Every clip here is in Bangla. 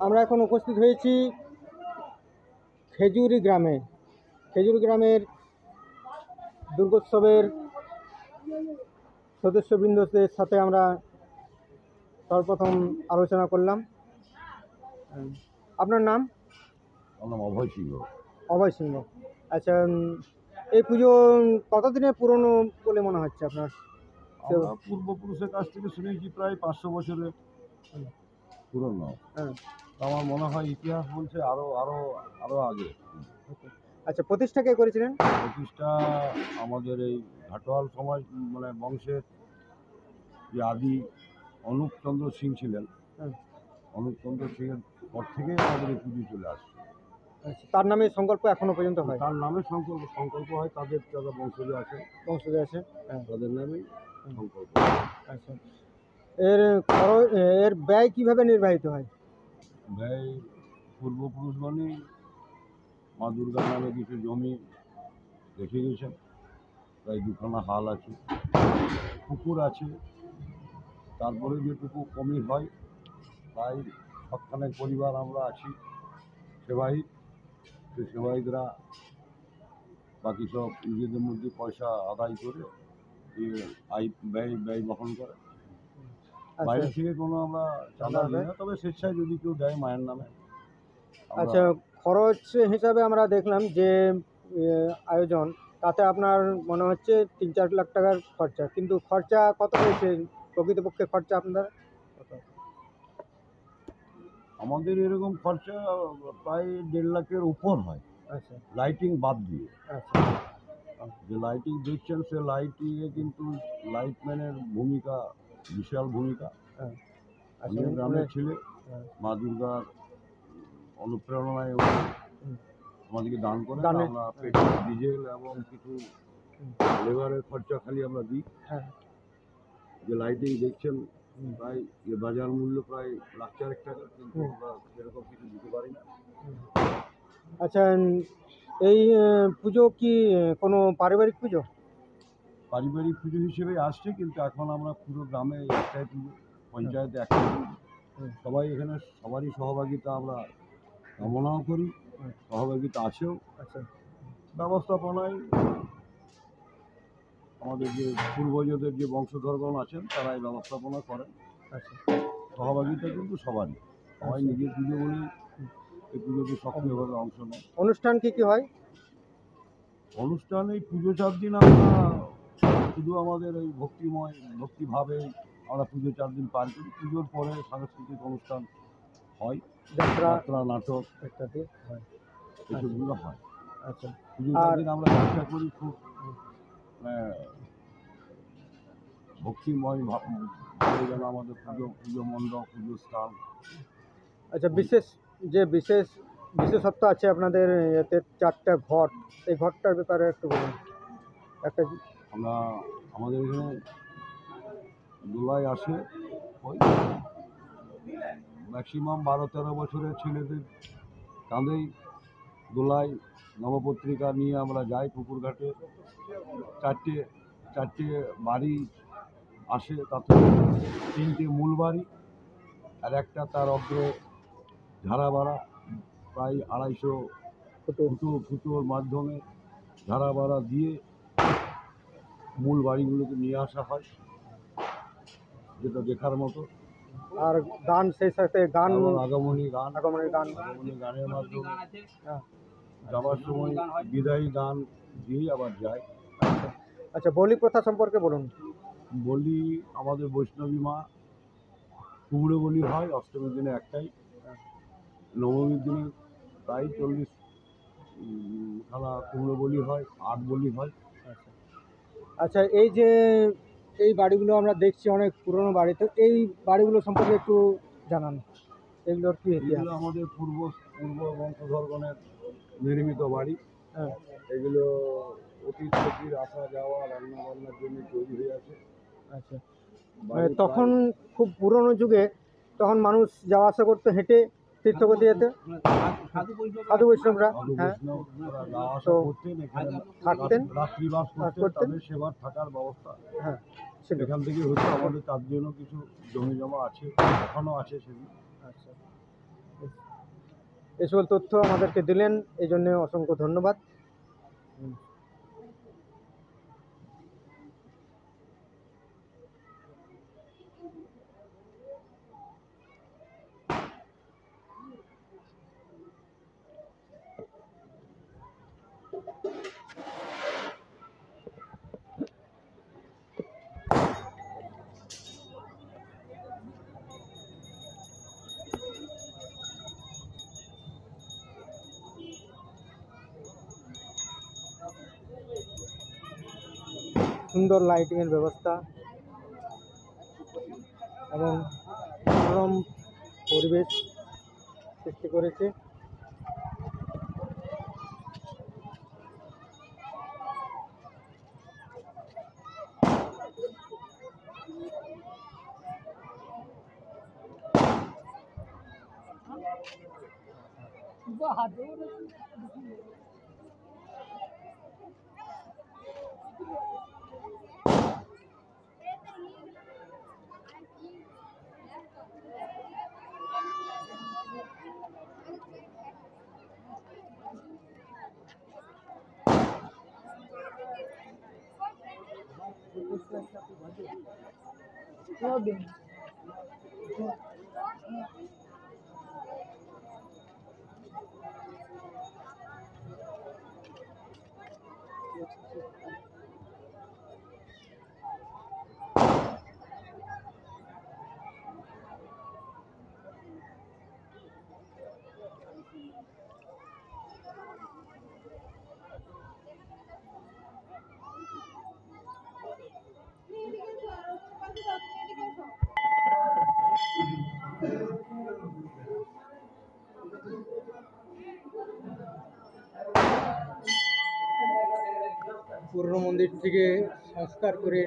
আমরা এখন উপস্থিত হয়েছি খেজুরি গ্রামে। খেজুরি গ্রামের দুর্গোৎসবের সদস্যবৃন্দদের সাথে আমরা সর্বপ্রথম আলোচনা করলাম। আপনার নাম? আমার নাম অভয় সিংহ। অভয় সিংহ। আচ্ছা, এই পুজো কতদিনের পুরনো বলে মনে হচ্ছে আপনার? আমরা পূর্বপুরুষের কাছ থেকে শুনেছি প্রায় 500 বছরের পুরনো। হ্যাঁ। আমার মনে হয় ইতিহাস বলছে আরো আরো আরো আগে। আচ্ছা, প্রতিষ্ঠা কে করেছিলেন? প্রতিষ্ঠা আমাদের এই ঘাটোয়াল সমাজ মানে বংশের যে আদি অনুপচন্দ্র সিং ছিলেন। অনুপচন্দ্র সিংয়ের পর থেকেই আমাদের এই পুজো চলে আসছে। আচ্ছা, তার নামে সংকল্প এখনো পর্যন্ত হয়? তার নামে সংকল্প হয়, তাদের যারা বংশজ আছে তাদের নামেই সংকল্প। আচ্ছা, এর ব্যয় কিভাবে নির্বাহিত হয়? ব্যয় পূর্বপুরুষগণই মা দুর্গার নামে কিছু জমি রেখে গেছেন, প্রায় 2খানা হাল আছে, পুকুর আছে, তারপরে যেটুকু কমি হয় প্রায় 7খানেক পরিবার আমরা আছি সেবায়িত। সেই সেবায়িতরা বাকি সব নিজেদের মধ্যে পয়সা আদায় করে ব্যয় বহন করে। বাইরে থেকে কোনো আমরা চাঁদা দিই না, তবে স্বেচ্ছায় যদি কেউ দেয় মায়ের নামে। আচ্ছা, খরচ হিসাবে আমরা দেখলাম যে আয়োজন, তাতে আপনার মনে হচ্ছে 3-4 লাখ টাকার খরচা, কিন্তু খরচা কত হয়েছে প্রকৃতপক্ষে? খরচা আপনাদের আমাদের এরকম খরচা প্রায় 1.5 লাখের উপর হয়। আচ্ছা, লাইটিং বাদ দিয়ে। আচ্ছা, যে লাইটিং দেখছেন সে লাইটিংয়ে কিন্তু লাইটম্যানের ভূমিকা বিশাল ভূমিকা। আমি গ্রামের ছেলে, মা দুর্গার অনুপ্রেরণায় আমাদেরকে দান করে। আমরা পেট্রোল ডিজেল এবং কিছু লেবারের খরচা খালি আমরা দিই। যে লাইটিং দেখছেন প্রায় বাজার মূল্য প্রায় 1.4 লাখ টাকা, কিন্তু আমরা সেরকম কিছু দিতে পারি না। আচ্ছা, এই পুজো কি কোনো পারিবারিক পুজো? পারিবারিক পুজো হিসেবে আসছে, কিন্তু এখন আমরা পুরো গ্রামে একটাই পুজো, পঞ্চায়েতে একটাই পুজো। সবাই এখানে সবারই সহভাগিতা আমরা কামনাও করি, সহভাগিতা আছেও। আচ্ছা, ব্যবস্থাপনায় আমাদের যে পূর্বজদের যে বংশধরগণ আছেন তারা এই ব্যবস্থাপনা করেন। আচ্ছা, সহভাগিতা কিন্তু সবারই, সবাই নিজের পুজো বলে এই পুজোতে সক্রিয়ভাবে অংশ নেয়। অনুষ্ঠান কি হয়? অনুষ্ঠান এই পুজো 4 দিন আমরা শুধু আমাদের এই ভক্তিভাবে আমরা পুজো 4 দিন পার করি। পুজোর পরে সাংস্কৃতিক অনুষ্ঠান হয়, যাত্রা, নাটক ইত্যাদি হয়, এসবগুলো হয়। আচ্ছা, পুজো 4 দিন আমরা চেষ্টা করি খুব ভক্তিময় ভাবে যেন আমাদের পুজো মণ্ডপ, পুজো স্থান। আচ্ছা, বিশেষত্ব আছে আপনাদের এতে 4টা ঘট, এই ঘটটার ব্যাপারে একটু বলুন। আমাদের এখানে দোলাই আসে ওই ম্যাক্সিমাম 12-13 বছরের ছেলেদের কাঁধেই দোলাই নবপত্রিকা নিয়ে আমরা যাই পুকুর ঘাটে। 4টে বাড়ি আসে, তাতে 3টে মূল বাড়ি আর একটা তার অগ্রে ঝাড়া বাড়া, প্রায় 250 ফুটোর মাধ্যমে ঝাড়া বাড়া দিয়ে মূল বাড়িগুলোকে নিয়ে আসা হয়, যেটা দেখার মতো। আর গান, সেই সাথে গান, আগমনী গানের মাধ্যমে যাওয়ার সময় বিদায়ী গান দিয়েই আবার যায়। আচ্ছা, বলি প্রথা সম্পর্কে বলুন। বলি আমাদের বৈষ্ণবী মা কুমড়ো বলি হয়, অষ্টমীর দিনে একটাই, নবমীর দিনে প্রায় 40 খানা কুমড়ো বলি হয়, 8 বলি হয়। আচ্ছা, এই যে এই বাড়িগুলো আমরা দেখছি অনেক পুরনো বাড়ি, তো এই বাড়িগুলো সম্পর্কে একটু জানান। এগুলোর কি এগুলো আমাদের পূর্ব বংশধরগণের নির্মিত বাড়ি। এগুলো অতীত থেকে আসা যাওয়া রান্না বান্নার জন্য তৈরি হয়ে আছে। আচ্ছা, তখন খুব পুরনো যুগে তখন মানুষ যাওয়া আসা করতো হেঁটে তীর্থগতি যেতে, সাধু বৈষ্ণবরা থাকতেন, রাত্রিবাস করতেন, সেবার থাকার ব্যবস্থা এখান থেকে হচ্ছে। আমাদের তার জন্য কিছু জমি জমা আছে, এখনো আছে সেগুলো। আচ্ছা, এই সকল তথ্য আমাদেরকে দিলেন, এই জন্য অসংখ্য ধন্যবাদ। সুন্দর লাইটিংয়ের ব্যবস্থা এবং মনোরম পরিবেশ সৃষ্টি করেছে। পুরনো মন্দির থেকে সংস্কার করে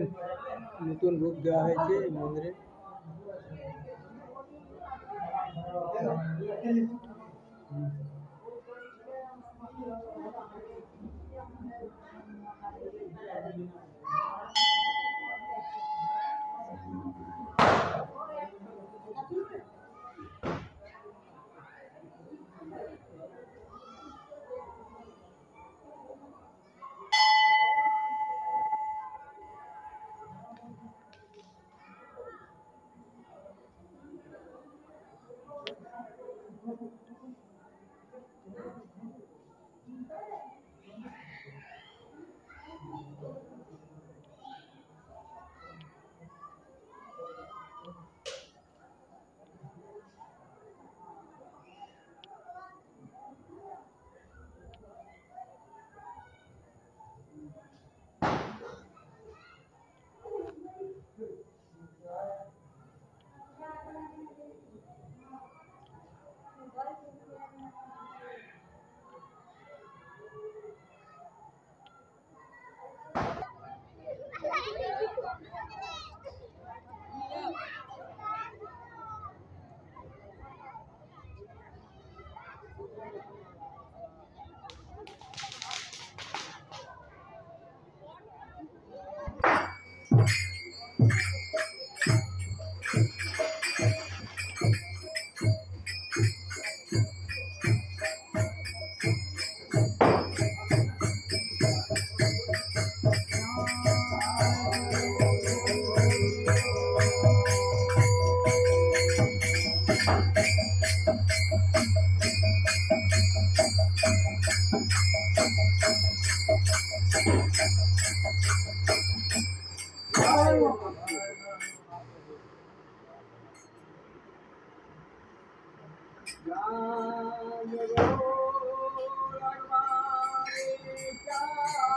নতুন রূপ দেওয়া হয়েছে এই মন্দিরে।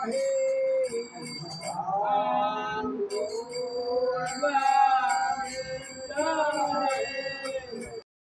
चाहे